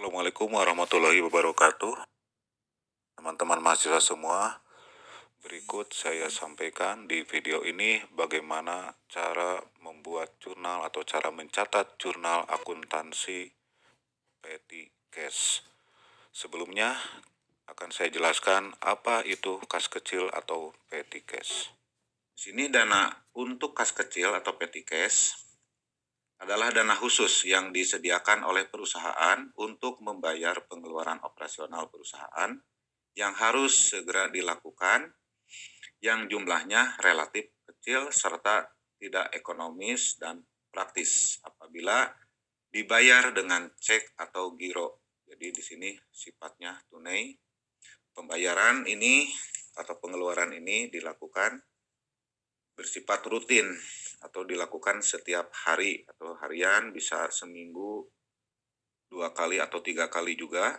Assalamualaikum warahmatullahi wabarakatuh. Teman-teman mahasiswa semua, berikut saya sampaikan di video ini bagaimana cara membuat jurnal atau cara mencatat jurnal akuntansi petty cash. Sebelumnya akan saya jelaskan apa itu kas kecil atau petty cash. Di sini dana untuk kas kecil atau petty cash adalah dana khusus yang disediakan oleh perusahaan untuk membayar pengeluaran operasional perusahaan yang harus segera dilakukan, yang jumlahnya relatif kecil serta tidak ekonomis dan praktis apabila dibayar dengan cek atau giro. Jadi di sini sifatnya tunai. Pembayaran ini atau pengeluaran ini dilakukan bersifat rutin atau dilakukan setiap hari atau harian, bisa seminggu 2 kali atau 3 kali juga.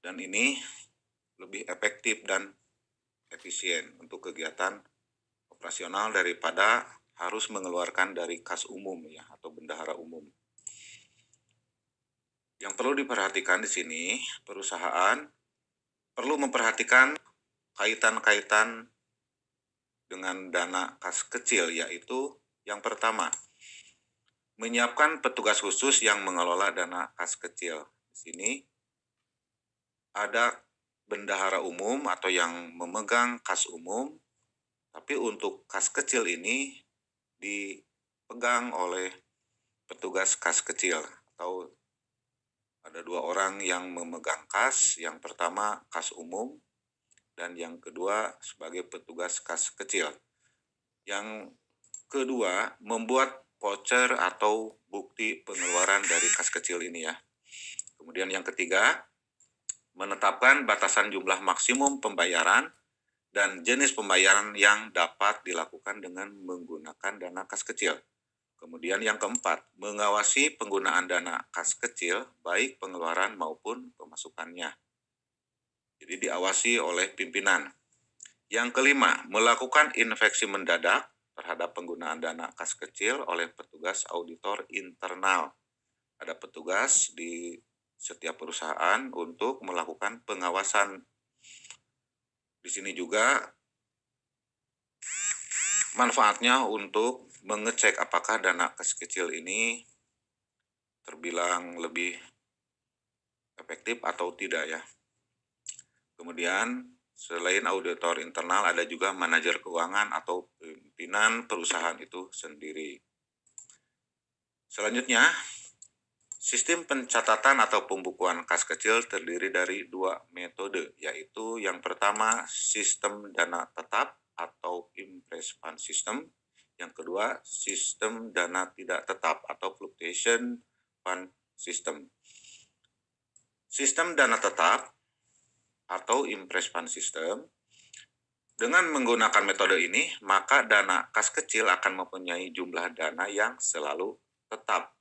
Dan ini lebih efektif dan efisien untuk kegiatan operasional daripada harus mengeluarkan dari kas umum ya atau bendahara umum. Yang perlu diperhatikan di sini, perusahaan perlu memperhatikan kaitan-kaitan dengan dana kas kecil, yaitu yang pertama, menyiapkan petugas khusus yang mengelola dana kas kecil. Di sini ada bendahara umum atau yang memegang kas umum, tapi untuk kas kecil ini dipegang oleh petugas kas kecil atau ada 2 orang yang memegang kas, yang pertama kas umum dan yang kedua sebagai petugas kas kecil. Yang kedua, membuat voucher atau bukti pengeluaran dari kas kecil ini ya. Kemudian yang ketiga, menetapkan batasan jumlah maksimum pembayaran dan jenis pembayaran yang dapat dilakukan dengan menggunakan dana kas kecil. Kemudian yang keempat, mengawasi penggunaan dana kas kecil baik pengeluaran maupun pemasukannya. Jadi diawasi oleh pimpinan. Yang kelima, melakukan inspeksi mendadak terhadap penggunaan dana kas kecil oleh petugas auditor internal. Ada petugas di setiap perusahaan untuk melakukan pengawasan. Di sini juga manfaatnya untuk mengecek apakah dana kas kecil ini terbilang lebih efektif atau tidak ya. Kemudian selain auditor internal ada juga manajer keuangan atau pimpinan perusahaan itu sendiri. Selanjutnya, sistem pencatatan atau pembukuan kas kecil terdiri dari 2 metode, yaitu yang pertama sistem dana tetap atau impress fund system, yang kedua sistem dana tidak tetap atau fluctuation fund system. Sistem dana tetap atau impress fund system, dengan menggunakan metode ini, maka dana kas kecil akan mempunyai jumlah dana yang selalu tetap,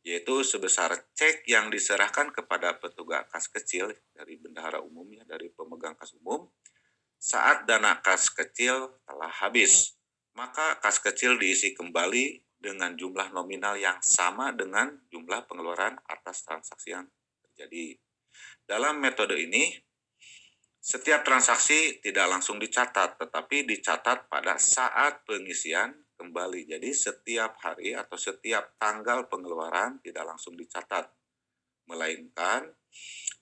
yaitu sebesar cek yang diserahkan kepada petugas kas kecil dari bendahara umum ya, dari pemegang kas umum, saat dana kas kecil telah habis. Maka kas kecil diisi kembali dengan jumlah nominal yang sama dengan jumlah pengeluaran atas transaksi yang terjadi. Dalam metode ini, setiap transaksi tidak langsung dicatat, tetapi dicatat pada saat pengisian kembali. Jadi setiap hari atau setiap tanggal pengeluaran tidak langsung dicatat, melainkan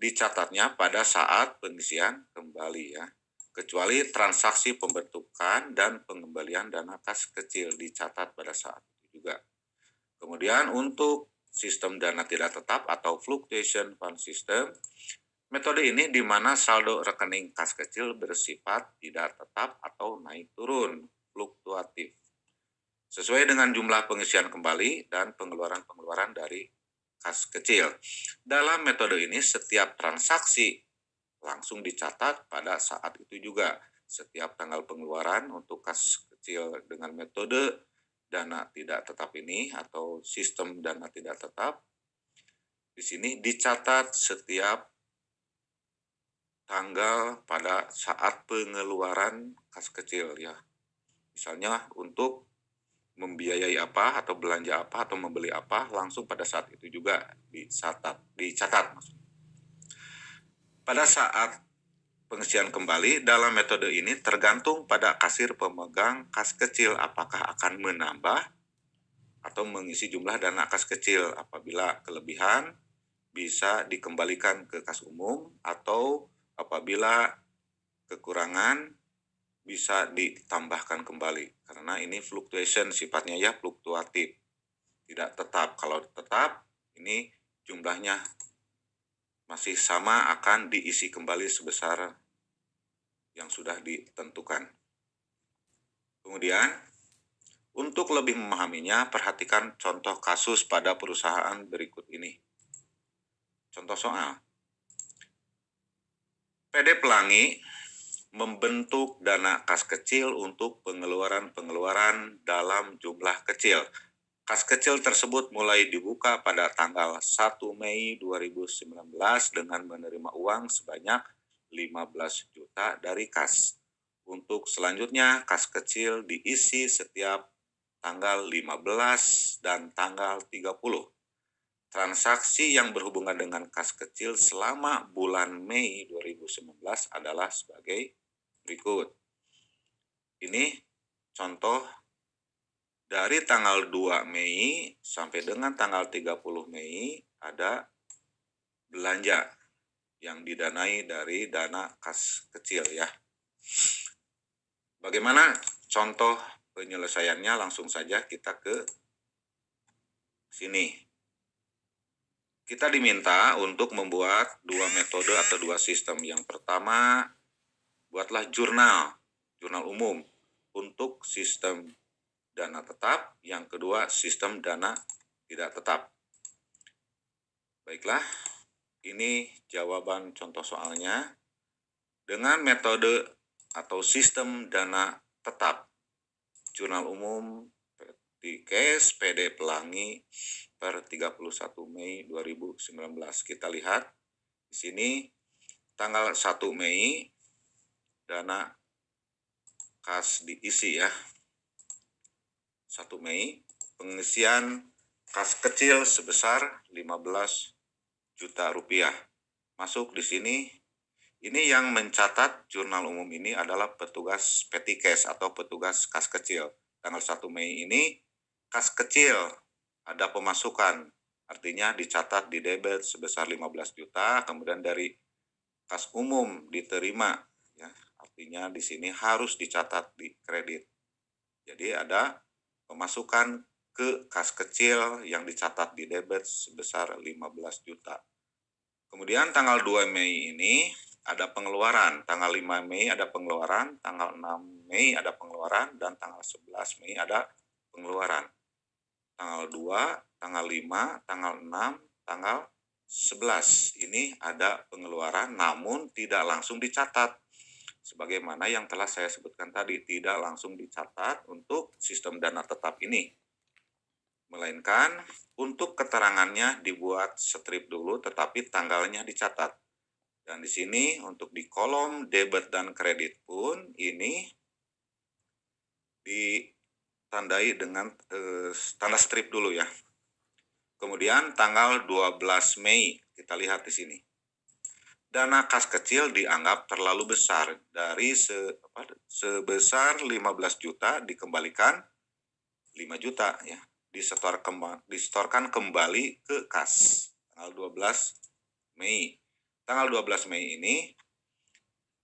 dicatatnya pada saat pengisian kembali ya. Kecuali transaksi pembentukan dan pengembalian dana kas kecil dicatat pada saat itu juga. Kemudian untuk sistem dana tidak tetap atau fluctuation fund system, metode ini di mana saldo rekening kas kecil bersifat tidak tetap atau naik turun, fluktuatif, sesuai dengan jumlah pengisian kembali dan pengeluaran-pengeluaran dari kas kecil. Dalam metode ini setiap transaksi langsung dicatat pada saat itu juga. Setiap tanggal pengeluaran untuk kas kecil dengan metode dana tidak tetap ini atau sistem dana tidak tetap, di sini dicatat setiap tanggal pada saat pengeluaran kas kecil ya. Misalnya untuk membiayai apa atau belanja apa atau membeli apa, langsung pada saat itu juga dicatat. Pada saat pengisian kembali dalam metode ini tergantung pada kasir pemegang kas kecil apakah akan menambah atau mengisi jumlah dana kas kecil. Apabila kelebihan bisa dikembalikan ke kas umum, atau apabila kekurangan bisa ditambahkan kembali, karena ini fluctuation sifatnya ya, fluktuatif, tidak tetap. Kalau tetap ini jumlahnya masih sama, akan diisi kembali sebesar yang sudah ditentukan. Kemudian untuk lebih memahaminya, perhatikan contoh kasus pada perusahaan berikut ini. Contoh soal. PD Pelangi membentuk dana kas kecil untuk pengeluaran dalam jumlah kecil. Kas kecil tersebut mulai dibuka pada tanggal 1 Mei 2019 dengan menerima uang sebanyak 15 juta dari kas. Untuk selanjutnya, kas kecil diisi setiap tanggal 15 dan tanggal 30. Transaksi yang berhubungan dengan kas kecil selama bulan Mei 2019 adalah sebagai berikut. Ini contoh dari tanggal 2 Mei sampai dengan tanggal 30 Mei ada belanja yang didanai dari dana kas kecil ya. Bagaimana contoh penyelesaiannya? Langsung saja kita ke sini. Kita diminta untuk membuat dua metode atau dua sistem. Yang pertama, buatlah jurnal umum untuk sistem dana tetap. Yang kedua, sistem dana tidak tetap. Baiklah, ini jawaban contoh soalnya. Dengan metode atau sistem dana tetap, jurnal umum di case PD Pelangi per 31 Mei 2019. Kita lihat di sini tanggal 1 Mei dana kas diisi ya. 1 Mei pengisian kas kecil sebesar 15 juta rupiah. Masuk di sini. Ini yang mencatat jurnal umum ini adalah petugas petty cash atau petugas kas kecil. Tanggal 1 Mei ini kas kecil ada pemasukan, artinya dicatat di debit sebesar 15 juta, kemudian dari kas umum diterima ya, artinya di sini harus dicatat di kredit. Jadi ada pemasukan ke kas kecil yang dicatat di debit sebesar 15 juta. Kemudian tanggal 2 Mei ini ada pengeluaran, tanggal 5 Mei ada pengeluaran, tanggal 6 Mei ada pengeluaran, dan tanggal 11 Mei ada pengeluaran. Tanggal 2, tanggal 5, tanggal 6, tanggal 11 ini ada pengeluaran namun tidak langsung dicatat. Sebagaimana yang telah saya sebutkan tadi, tidak langsung dicatat untuk sistem dana tetap ini. Melainkan untuk keterangannya dibuat strip dulu tetapi tanggalnya dicatat. Dan di sini untuk di kolom debit dan kredit pun ini ditandai dengan tanda strip dulu ya. Kemudian tanggal 12 Mei kita lihat di sini. Dana kas kecil dianggap terlalu besar, dari sebesar 15 juta dikembalikan 5 juta ya. Disetorkan kembali ke kas tanggal 12 Mei. Tanggal 12 Mei ini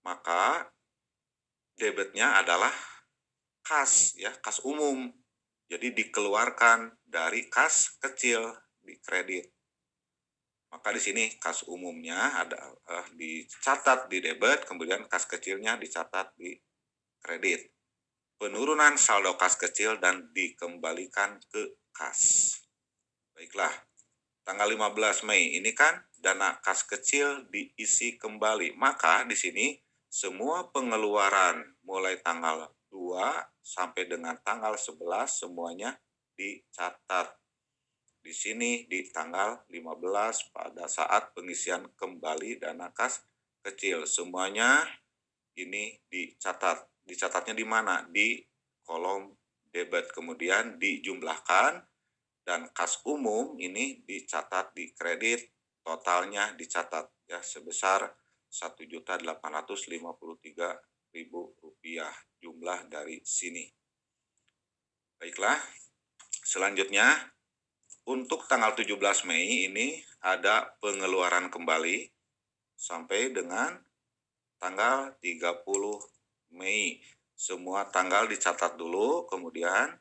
maka debitnya adalah kas ya, kas umum. Jadi dikeluarkan dari kas kecil di kredit. Maka di sini kas umumnya ada dicatat di debit, kemudian kas kecilnya dicatat di kredit. Penurunan saldo kas kecil dan dikembalikan ke kas. Baiklah, tanggal 15 Mei ini kan dana kas kecil diisi kembali. Maka di sini semua pengeluaran mulai tanggal 2 sampai dengan tanggal 11 semuanya dicatat. Di sini di tanggal 15 pada saat pengisian kembali dana kas kecil. Semuanya ini dicatat. Dicatatnya di mana? Di kolom debit, kemudian dijumlahkan, dan kas umum ini dicatat di kredit, totalnya dicatat ya sebesar Rp1.853.000 jumlah dari sini. Baiklah, selanjutnya untuk tanggal 17 Mei ini ada pengeluaran kembali sampai dengan tanggal 30 Mei. Semua tanggal dicatat dulu, kemudian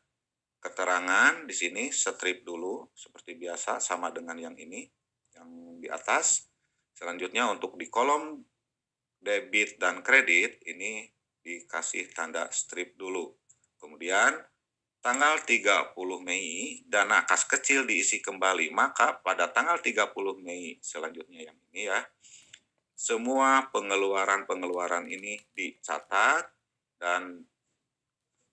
keterangan di sini strip dulu seperti biasa sama dengan yang ini, yang di atas. Selanjutnya untuk di kolom debit dan kredit ini dikasih tanda strip dulu. Kemudian tanggal 30 Mei dana kas kecil diisi kembali, maka pada tanggal 30 Mei selanjutnya yang ini ya, semua pengeluaran ini dicatat dan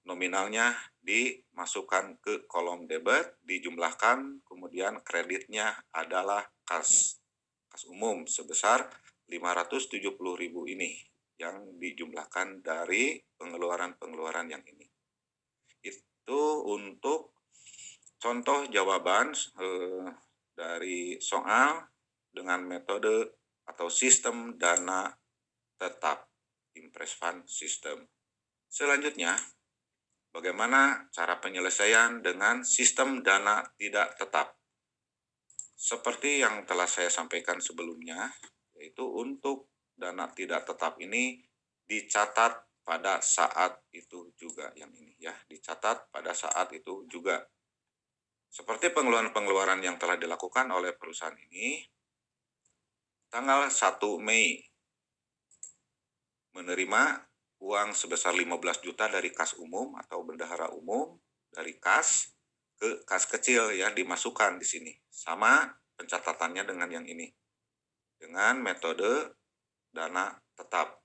nominalnya dimasukkan ke kolom debit, dijumlahkan, kemudian kreditnya adalah kas umum sebesar Rp570.000 ini yang dijumlahkan dari pengeluaran yang ini. Itu untuk contoh jawaban dari soal dengan metode atau sistem dana tetap, Impress Fund System. Selanjutnya, bagaimana cara penyelesaian dengan sistem dana tidak tetap? Seperti yang telah saya sampaikan sebelumnya, yaitu untuk dana tidak tetap ini dicatat pada saat itu juga, yang ini ya, dicatat pada saat itu juga. Seperti pengeluaran-pengeluaran yang telah dilakukan oleh perusahaan ini, tanggal 1 Mei menerima uang sebesar 15 juta dari kas umum atau bendahara umum, dari kas ke kas kecil ya, dimasukkan di sini. Sama pencatatannya dengan yang ini. Dengan metode dana tetap.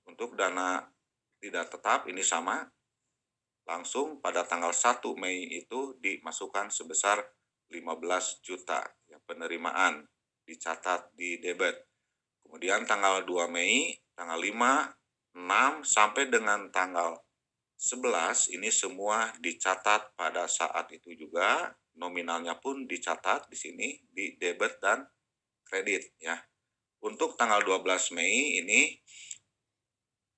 Untuk dana tidak tetap ini sama, langsung pada tanggal 1 Mei itu dimasukkan sebesar 15 juta ya, penerimaan dicatat di debit. Kemudian tanggal 2 Mei, tanggal 5, 6 sampai dengan tanggal 11 ini semua dicatat pada saat itu juga, nominalnya pun dicatat di sini di debit dan kredit ya. Untuk tanggal 12 Mei ini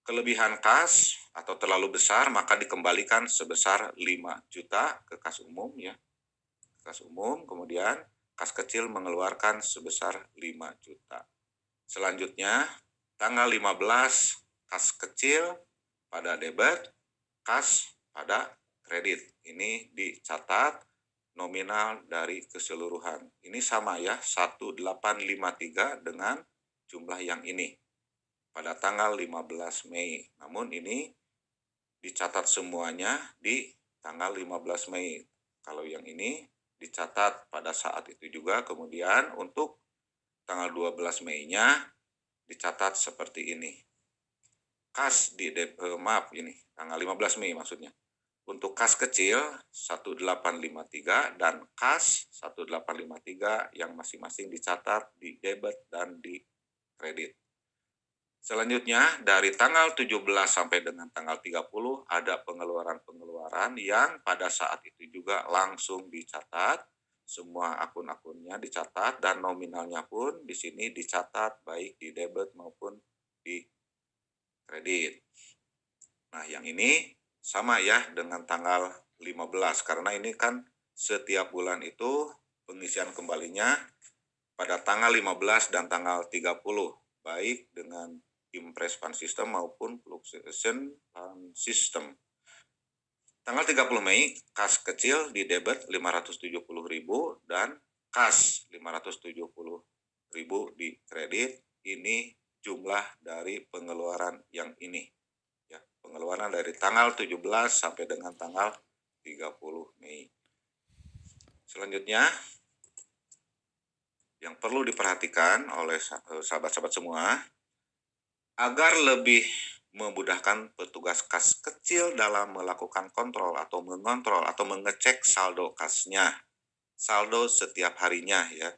kelebihan kas atau terlalu besar maka dikembalikan sebesar 5 juta ke kas umum ya. Kas umum, kemudian kas kecil mengeluarkan sebesar 5 juta. Selanjutnya tanggal 15 kas kecil pada debit, kas pada kredit. Ini dicatat nominal dari keseluruhan. Ini sama ya, 1853 dengan jumlah yang ini pada tanggal 15 Mei. Namun ini dicatat semuanya di tanggal 15 Mei. Kalau yang ini dicatat pada saat itu juga, kemudian untuk tanggal 12 Mei-nya dicatat seperti ini. Kas di ini tanggal 15 Mei maksudnya. Untuk kas kecil 1853 dan kas 1853 yang masing-masing dicatat di debit dan di kredit. Selanjutnya dari tanggal 17 sampai dengan tanggal 30 ada pengeluaran-pengeluaran yang pada saat itu juga langsung dicatat. Semua akun-akunnya dicatat dan nominalnya pun di sini dicatat baik di debit maupun di kredit. Nah, yang ini sama ya dengan tanggal 15 karena ini kan setiap bulan itu pengisian kembalinya pada tanggal 15 dan tanggal 30 baik dengan Impress Fund System maupun Fluctuation Fund System. Tanggal 30 Mei kas kecil di debit 570.000 dan kas 570.000 di kredit. Ini jumlah dari pengeluaran yang ini ya, pengeluaran dari tanggal 17 sampai dengan tanggal 30 Mei. Selanjutnya yang perlu diperhatikan oleh sahabat-sahabat semua agar lebih memudahkan petugas kas kecil dalam melakukan kontrol atau mengontrol atau mengecek saldo kasnya, saldo setiap harinya ya.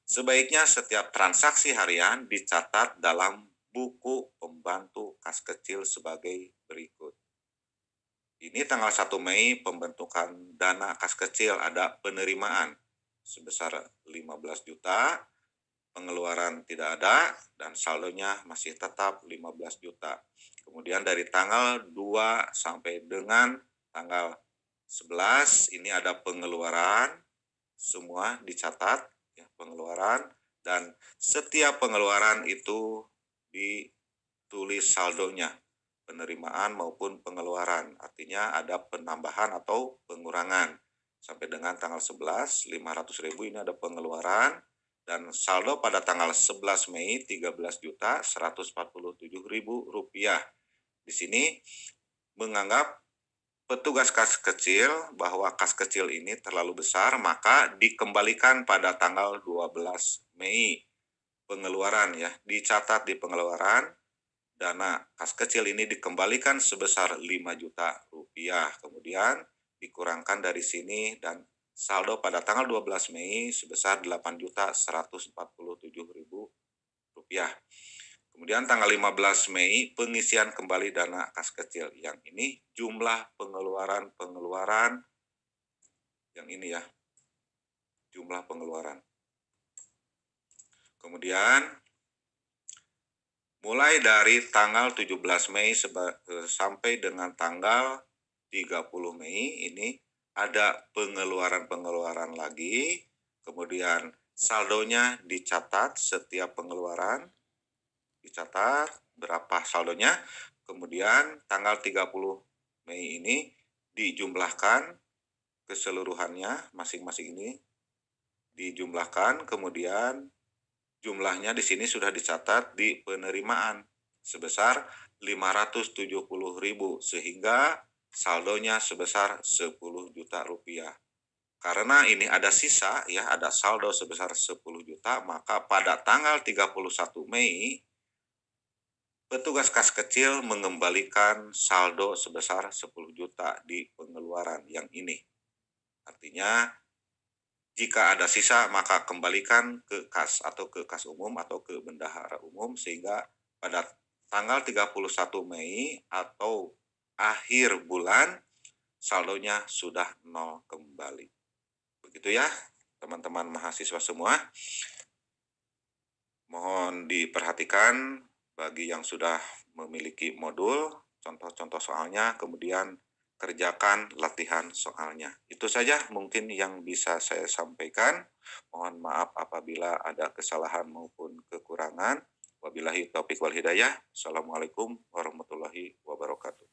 Sebaiknya setiap transaksi harian dicatat dalam buku pembantu kas kecil sebagai berikut. Ini tanggal 1 Mei pembentukan dana kas kecil, ada penerimaan sebesar 15 juta, pengeluaran tidak ada, dan saldonya masih tetap 15 juta. Kemudian dari tanggal 2 sampai dengan tanggal 11 ini ada pengeluaran, semua dicatat ya, pengeluaran, dan setiap pengeluaran itu ditulis saldonya, penerimaan maupun pengeluaran. Artinya ada penambahan atau pengurangan. Sampai dengan tanggal 11, 500.000 ini ada pengeluaran, dan saldo pada tanggal 11 Mei 13.147.000 rupiah. Di sini menganggap petugas kas kecil bahwa kas kecil ini terlalu besar, maka dikembalikan pada tanggal 12 Mei pengeluaran ya, dicatat di pengeluaran, dana kas kecil ini dikembalikan sebesar 5 juta rupiah. Kemudian dikurangkan dari sini dan saldo pada tanggal 12 Mei sebesar 8.147.000 rupiah. Kemudian tanggal 15 Mei pengisian kembali dana kas kecil. Yang ini jumlah pengeluaran yang ini ya, jumlah pengeluaran. Kemudian mulai dari tanggal 17 Mei sampai dengan tanggal 30 Mei ini ada pengeluaran-pengeluaran lagi, kemudian saldonya dicatat, setiap pengeluaran dicatat berapa saldonya, kemudian tanggal 30 Mei ini dijumlahkan keseluruhannya, masing-masing ini dijumlahkan, kemudian jumlahnya di sini sudah dicatat di penerimaan sebesar 570.000 sehingga saldonya sebesar 10 juta rupiah. Karena ini ada sisa ya, ada saldo sebesar 10 juta, maka pada tanggal 31 Mei petugas kas kecil mengembalikan saldo sebesar 10 juta di pengeluaran yang ini. Artinya jika ada sisa maka kembalikan ke kas atau ke kas umum atau ke bendahara umum, sehingga pada tanggal 31 Mei atau akhir bulan saldonya sudah nol kembali. Begitu ya teman-teman mahasiswa semua. Mohon diperhatikan bagi yang sudah memiliki modul, contoh-contoh soalnya, kemudian kerjakan latihan soalnya. Itu saja mungkin yang bisa saya sampaikan. Mohon maaf apabila ada kesalahan maupun kekurangan. Wabillahi taufiq wal hidayah. Assalamualaikum warahmatullahi wabarakatuh.